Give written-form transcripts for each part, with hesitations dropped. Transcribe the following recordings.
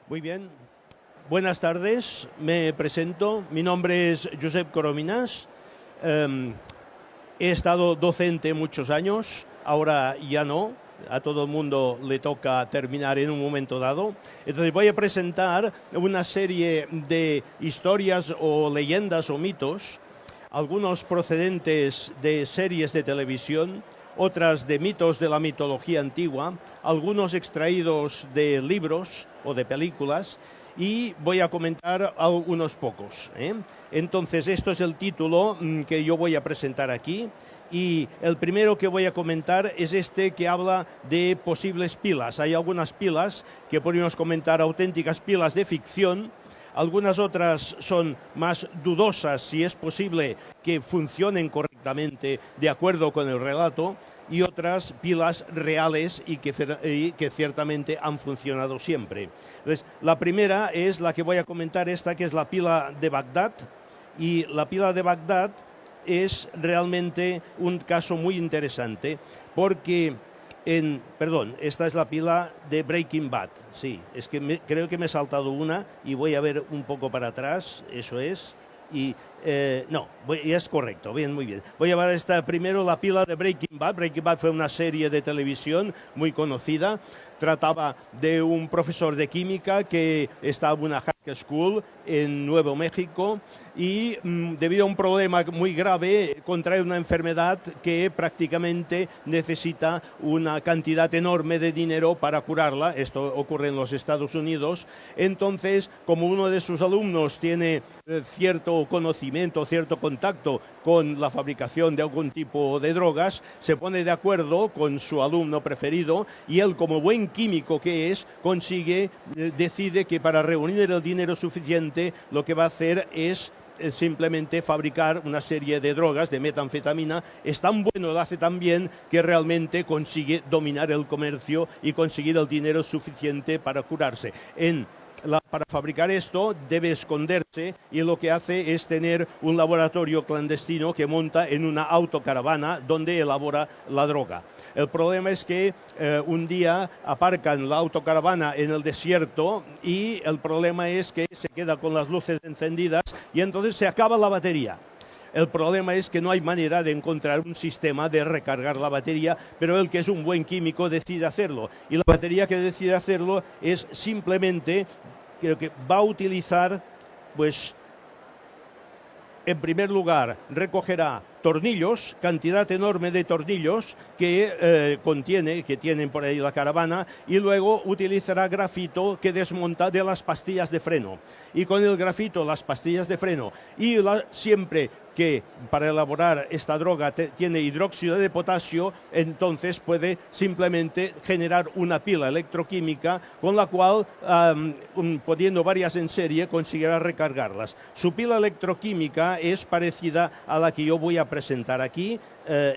Muy bien, buenas tardes, me presento, mi nombre es Josep Corominas, he estado docente muchos años, ahora ya no, a todo el mundo le toca terminar en un momento dado, entonces voy a presentar una serie de historias o leyendas o mitos, algunos procedentes de series de televisión, otras de mitos de la mitología antigua, algunos extraídos de libros o de películas, y voy a comentar unos pocos. Entonces, esto es el título que yo voy a presentar aquí, y el primero que voy a comentar es este que habla de posibles pilas. Hay algunas pilas que podríamos comentar auténticas pilas de ficción. Algunas otras son más dudosas si es posible que funcionen correctamente de acuerdo con el relato, y otras pilas reales y que ciertamente han funcionado siempre. Entonces, la primera es la que voy a comentar, esta que es la pila de Bagdad, y la pila de Bagdad es realmente un caso muy interesante porque esta es la pila de Breaking Bad. Sí, es que creo que me he saltado una y voy a ver un poco para atrás, eso es. Y no, es correcto, bien, muy bien. Voy a ver primero la pila de Breaking Bad. Breaking Bad fue una serie de televisión muy conocida. Trataba de un profesor de química que estaba en una high school en Nuevo México y debido a un problema muy grave contrae una enfermedad que prácticamente necesita una cantidad enorme de dinero para curarla. Esto ocurre en los Estados Unidos. Entonces, como uno de sus alumnos tiene cierto conocimiento, cierto contacto con la fabricación de algún tipo de drogas, se pone de acuerdo con su alumno preferido y él, como buen químico que es, decide que para reunir el dinero suficiente lo que va a hacer es simplemente fabricar una serie de drogas, de metanfetamina. Es tan bueno, lo hace tan bien, que realmente consigue dominar el comercio y conseguir el dinero suficiente para curarse. Para fabricar esto debe esconderse y lo que hace es tener un laboratorio clandestino que monta en una autocaravana donde elabora la droga. El problema es que un día aparcan la autocaravana en el desierto y el problema es que se queda con las luces encendidas y entonces se acaba la batería. El problema es que no hay manera de encontrar un sistema de recargar la batería, pero él, que es un buen químico, decide hacerlo. Y la batería que decide hacerlo es simplemente, creo que va a utilizar, pues, en primer lugar, recogerá tornillos, cantidad enorme de tornillos que tienen por ahí la caravana, y luego utilizará grafito que desmonta de las pastillas de freno. Y con el grafito, las pastillas de freno, y siempre que para elaborar esta droga tiene hidróxido de potasio, entonces puede simplemente generar una pila electroquímica con la cual, poniendo varias en serie, conseguirá recargarlas. Su pila electroquímica es parecida a la que yo voy a presentar aquí.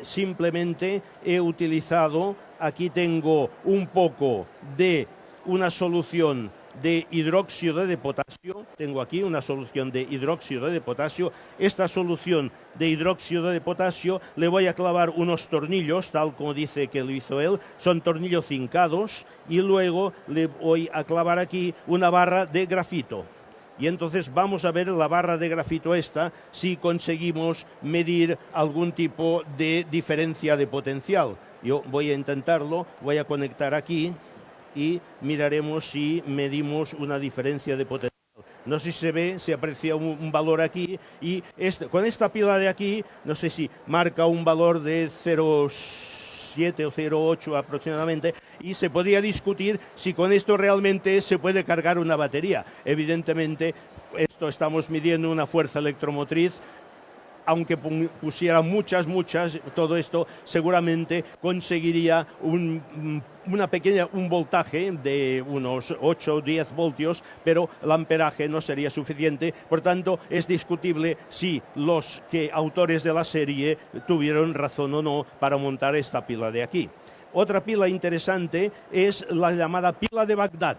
Simplemente he utilizado, aquí tengo un poco de una solución de hidróxido de potasio. Tengo aquí una solución de hidróxido de potasio. Esta solución de hidróxido de potasio le voy a clavar unos tornillos, tal como dice que lo hizo él. Son tornillos zincados, y luego le voy a clavar aquí una barra de grafito. Y entonces vamos a ver la barra de grafito esta, si conseguimos medir algún tipo de diferencia de potencial. Yo voy a intentarlo, voy a conectar aquí y miraremos si medimos una diferencia de potencial. No sé si se ve, se aprecia un valor aquí, y con esta pila de aquí, no sé si marca un valor de 0,7 o 0,8 aproximadamente, y se podría discutir si con esto realmente se puede cargar una batería. Evidentemente, esto estamos midiendo una fuerza electromotriz. Aunque pusiera muchas, todo esto seguramente conseguiría un voltaje de unos 8 o 10 voltios, pero el amperaje no sería suficiente. Por tanto, es discutible si los autores de la serie tuvieron razón o no para montar esta pila de aquí. Otra pila interesante es la llamada pila de Bagdad.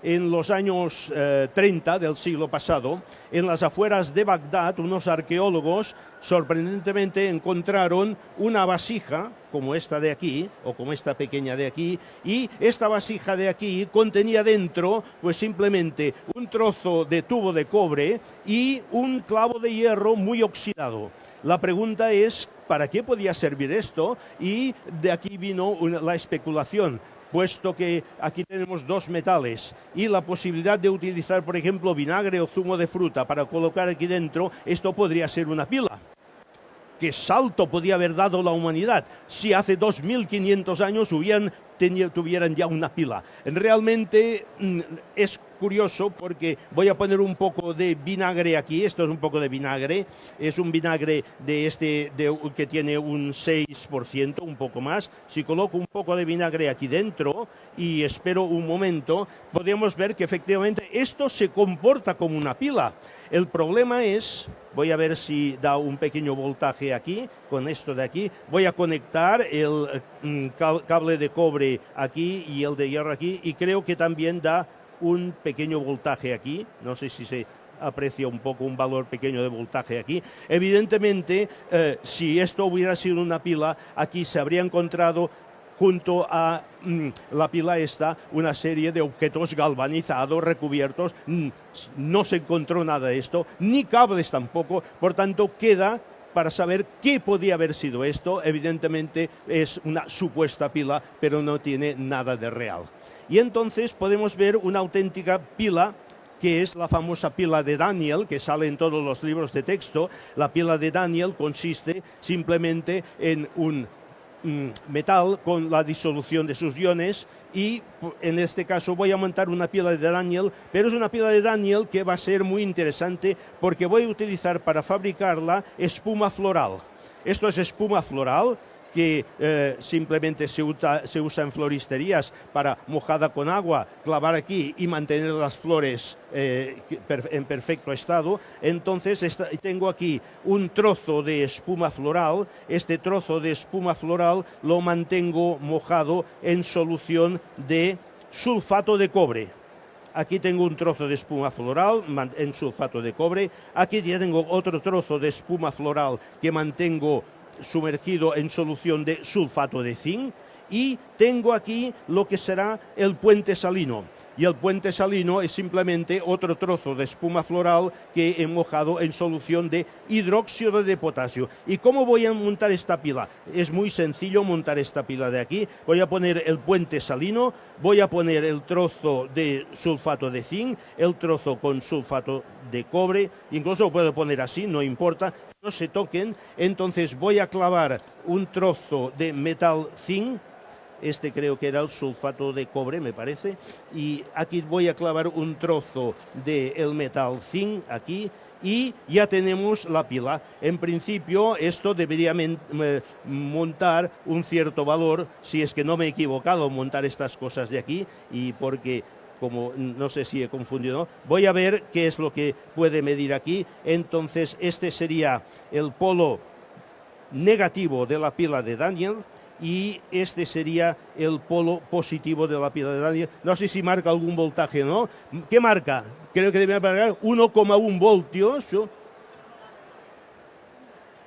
En los años 30 del siglo pasado, en las afueras de Bagdad, unos arqueólogos sorprendentemente encontraron una vasija, como esta de aquí, o como esta pequeña de aquí, y esta vasija de aquí contenía dentro, pues simplemente un trozo de tubo de cobre y un clavo de hierro muy oxidado. La pregunta es, ¿para qué podía servir esto? Y de aquí vino la especulación, puesto que aquí tenemos dos metales y la posibilidad de utilizar, por ejemplo, vinagre o zumo de fruta para colocar aquí dentro, esto podría ser una pila. ¿Qué salto podía haber dado la humanidad si hace 2500 años tuvieran ya una pila? Realmente es curioso porque voy a poner un poco de vinagre aquí. Esto es un poco de vinagre, es un vinagre que tiene un 6%, un poco más. Si coloco un poco de vinagre aquí dentro y espero un momento, podemos ver que efectivamente esto se comporta como una pila. El problema es, voy a ver si da un pequeño voltaje aquí, con esto de aquí. Voy a conectar el cable de cobre aquí y el de hierro aquí, y creo que también da un pequeño voltaje aquí. No sé si se aprecia un poco un valor pequeño de voltaje aquí. Evidentemente, si esto hubiera sido una pila, aquí se habría encontrado junto a la pila esta una serie de objetos galvanizados, recubiertos. No se encontró nada de esto, ni cables tampoco. Por tanto, queda para saber qué podía haber sido esto. Evidentemente es una supuesta pila, pero no tiene nada de real. Y entonces podemos ver una auténtica pila, que es la famosa pila de Daniel, que sale en todos los libros de texto. La pila de Daniel consiste simplemente en un metal con la disolución de sus iones, y en este caso voy a montar una pila de Daniel, pero es una pila de Daniel que va a ser muy interesante porque voy a utilizar para fabricarla espuma floral. Esto es espuma floral que simplemente se usa en floristerías para, mojada con agua, clavar aquí y mantener las flores en perfecto estado. Entonces tengo aquí un trozo de espuma floral. Este trozo de espuma floral lo mantengo mojado en solución de sulfato de cobre. Aquí tengo un trozo de espuma floral en sulfato de cobre. Aquí ya tengo otro trozo de espuma floral que mantengo sumergido en solución de sulfato de zinc, y tengo aquí lo que será el puente salino. Y el puente salino es simplemente otro trozo de espuma floral que he mojado en solución de hidróxido de potasio. ¿Y cómo voy a montar esta pila? Es muy sencillo montar esta pila de aquí. Voy a poner el puente salino, voy a poner el trozo de sulfato de zinc, el trozo con sulfato de cobre, incluso lo puedo poner así, no importa, no se toquen. Entonces voy a clavar un trozo de metal zinc. Este creo que era el sulfato de cobre, me parece. Y aquí voy a clavar un trozo del metal zinc aquí, y ya tenemos la pila. En principio esto debería montar un cierto valor, si es que no me he equivocado en montar estas cosas de aquí, y porque como no sé si he confundido, ¿no? Voy a ver qué es lo que puede medir aquí. Entonces este sería el polo negativo de la pila de Daniel, y este sería el polo positivo de la pila de Daniel. No sé si marca algún voltaje, ¿no? ¿Qué marca? Creo que debe marcar 1,1 voltios.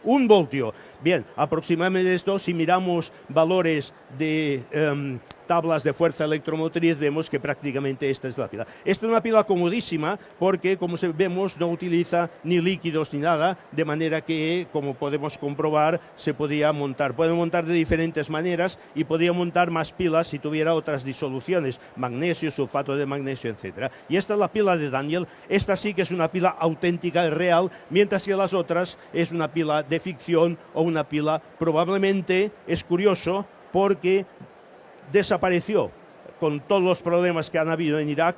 1 voltio. Bien, aproximadamente esto, si miramos valores de tablas de fuerza electromotriz, vemos que prácticamente esta es la pila. Esta es una pila comodísima porque, como vemos, no utiliza ni líquidos ni nada, de manera que, como podemos comprobar, se podía montar. Puede montar de diferentes maneras, y podría montar más pilas si tuviera otras disoluciones, magnesio, sulfato de magnesio, etc. Y esta es la pila de Daniel. Esta sí que es una pila auténtica y real, mientras que las otras es una pila de ficción o una pila, probablemente, es curioso, porque desapareció con todos los problemas que han habido en Irak.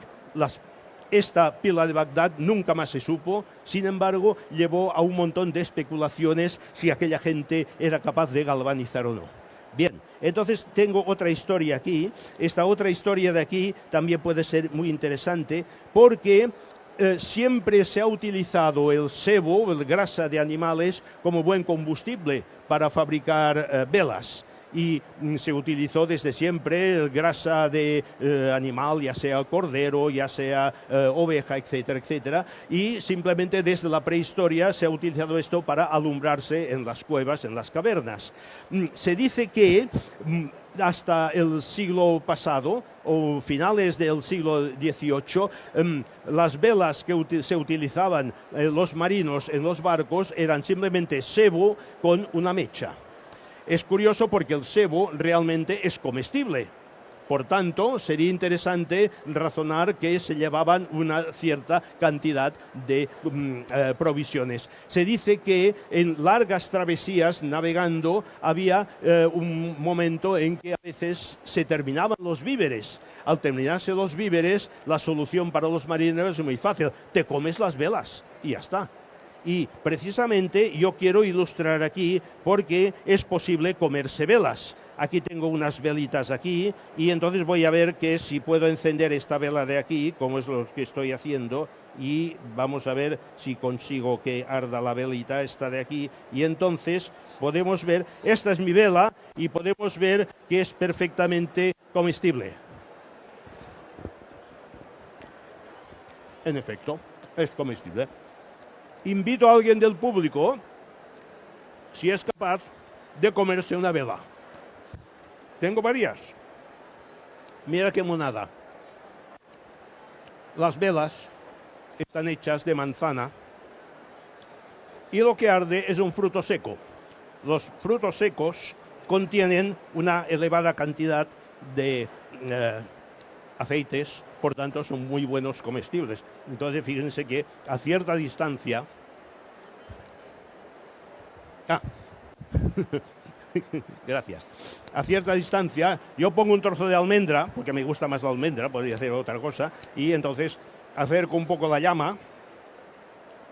Esta pila de Bagdad nunca más se supo. Sin embargo, llevó a un montón de especulaciones si aquella gente era capaz de galvanizar o no. Bien, entonces tengo otra historia aquí. Esta otra historia de aquí también puede ser muy interesante porque siempre se ha utilizado el sebo, la grasa de animales, como buen combustible para fabricar velas. y se utilizó desde siempre grasa de animal, ya sea cordero, ya sea oveja, etcétera, etcétera, y simplemente desde la prehistoria se ha utilizado esto para alumbrarse en las cuevas, en las cavernas. Se dice que hasta el siglo pasado o finales del siglo XVIII, las velas que se utilizaban los marinos en los barcos eran simplemente sebo con una mecha. Es curioso porque el sebo realmente es comestible. Por tanto, sería interesante razonar que se llevaban una cierta cantidad de provisiones. Se dice que en largas travesías navegando había un momento en que a veces se terminaban los víveres. Al terminarse los víveres, la solución para los marineros es muy fácil. Te comes las velas y ya está. Y precisamente yo quiero ilustrar aquí porque es posible comerse velas. Aquí tengo unas velitas aquí y entonces voy a ver que si puedo encender esta vela de aquí, como es lo que estoy haciendo, y vamos a ver si consigo que arda la velita esta de aquí. Y entonces podemos ver, esta es mi vela y podemos ver que es perfectamente comestible. En efecto, es comestible. Invito a alguien del público, si es capaz, de comerse una vela. Tengo varias. Mira qué monada. Las velas están hechas de manzana y lo que arde es un fruto seco. Los frutos secos contienen una elevada cantidad de aceites, por tanto son muy buenos comestibles. Entonces fíjense que a cierta distancia... Gracias. A cierta distancia yo pongo un trozo de almendra, porque me gusta más la almendra, podría hacer otra cosa, y entonces acerco un poco la llama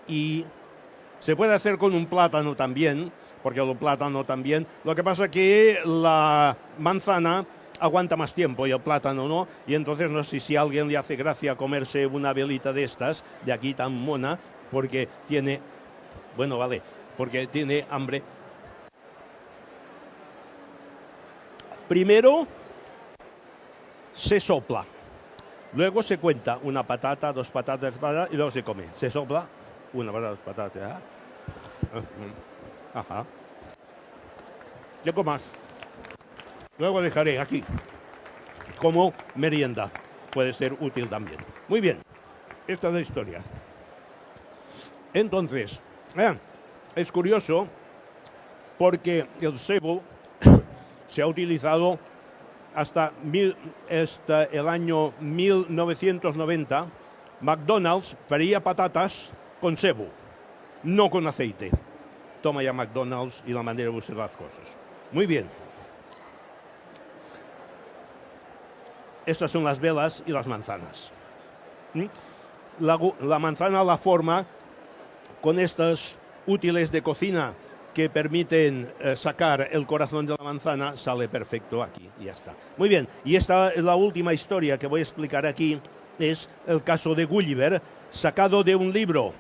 y se puede hacer con un plátano también, porque el plátano también. Lo que pasa que la manzana aguanta más tiempo y el plátano no, y entonces no sé si a alguien le hace gracia comerse una velita de estas, de aquí tan mona, porque tiene, bueno, vale, porque tiene hambre. Primero se sopla, luego se cuenta una patata, dos patatas, y luego se come. Se sopla, una patata, dos patatas. Ajá. Tengo más. Luego dejaré aquí como merienda. Puede ser útil también. Muy bien, esta es la historia. Entonces, es curioso porque el sebo se ha utilizado hasta el año 1990. McDonald's freía patatas con sebo, no con aceite. Toma ya McDonald's y la manera de usar las cosas. Muy bien. Estas son las velas y las manzanas. La manzana la forma con estos útiles de cocina que permiten sacar el corazón de la manzana, sale perfecto aquí y ya está. Muy bien, y esta es la última historia que voy a explicar aquí, es el caso de Gulliver, sacado de un libro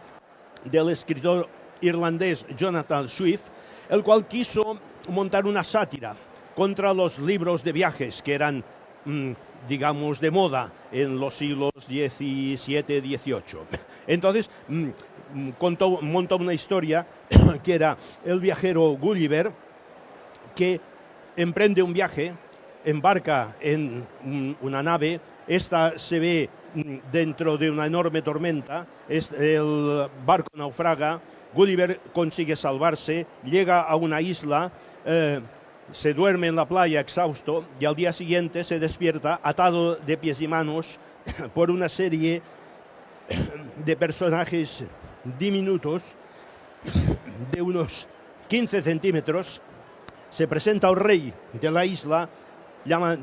del escritor irlandés Jonathan Swift, el cual quiso montar una sátira contra los libros de viajes que eran, digamos, de moda en los siglos XVII, XVIII. Entonces, montó una historia que era el viajero Gulliver, que emprende un viaje, embarca en una nave, esta se ve dentro de una enorme tormenta, el barco naufraga, Gulliver consigue salvarse, llega a una isla, se duerme en la playa exhausto y al día siguiente se despierta atado de pies y manos por una serie de personajes diminutos de unos 15 centímetros. Se presenta al rey de la isla,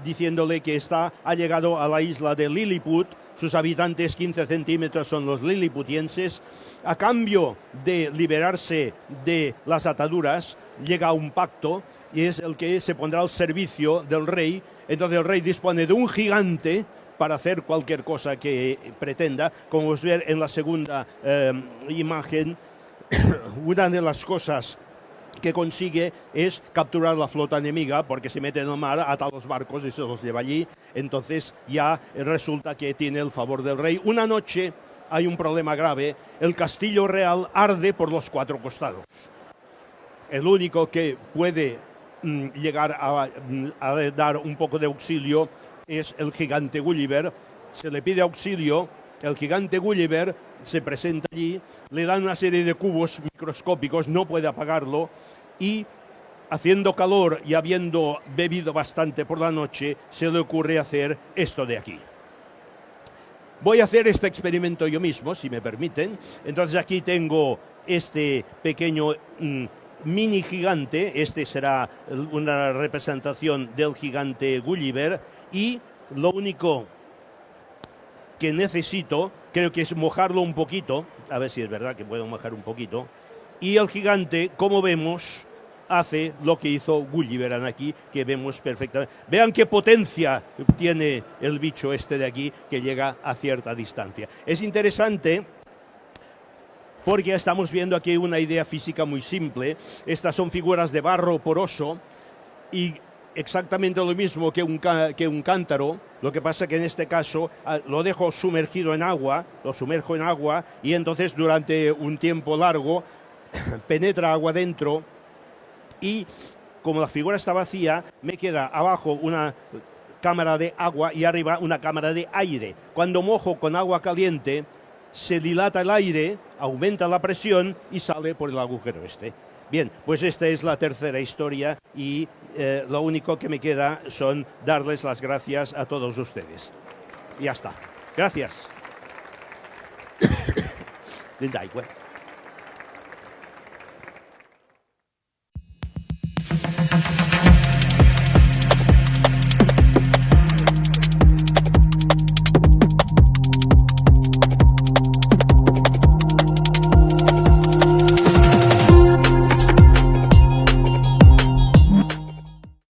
diciéndole que ha llegado a la isla de Lilliput. Sus habitantes 15 centímetros son los liliputienses. A cambio de liberarse de las ataduras, llega a un pacto y es el que se pondrá al servicio del rey. Entonces el rey dispone de un gigante para hacer cualquier cosa que pretenda. Como os ven en la segunda imagen, una de las cosas que consigue es capturar la flota enemiga, porque se mete en el mar, ata los barcos y se los lleva allí. Entonces ya resulta que tiene el favor del rey. Una noche hay un problema grave, el castillo real arde por los 4 costados. El único que puede llegar a dar un poco de auxilio es el gigante Gulliver. Se le pide auxilio, el gigante Gulliver se presenta allí, le dan una serie de cubos microscópicos, no puede apagarlo, y haciendo calor y habiendo bebido bastante por la noche, se le ocurre hacer esto de aquí. Voy a hacer este experimento yo mismo, si me permiten. Entonces aquí tengo este pequeño mini gigante, este será una representación del gigante Gulliver, y lo único que necesito, creo que es mojarlo un poquito, a ver si es verdad que puedo mojar un poquito, y el gigante, como vemos, hace lo que hizo Gulliver aquí, que vemos perfectamente. Vean qué potencia tiene el bicho este de aquí, que llega a cierta distancia. Es interesante porque estamos viendo aquí una idea física muy simple. Estas son figuras de barro poroso y exactamente lo mismo que un cántaro. Lo que pasa que en este caso lo dejo sumergido en agua, lo sumerjo en agua y entonces durante un tiempo largo penetra agua dentro y como la figura está vacía me queda abajo una cámara de agua y arriba una cámara de aire. Cuando mojo con agua caliente se dilata el aire, aumenta la presión y sale por el agujero este. Bien, pues esta es la tercera historia y lo único que me queda son darles las gracias a todos ustedes. Ya está. Gracias.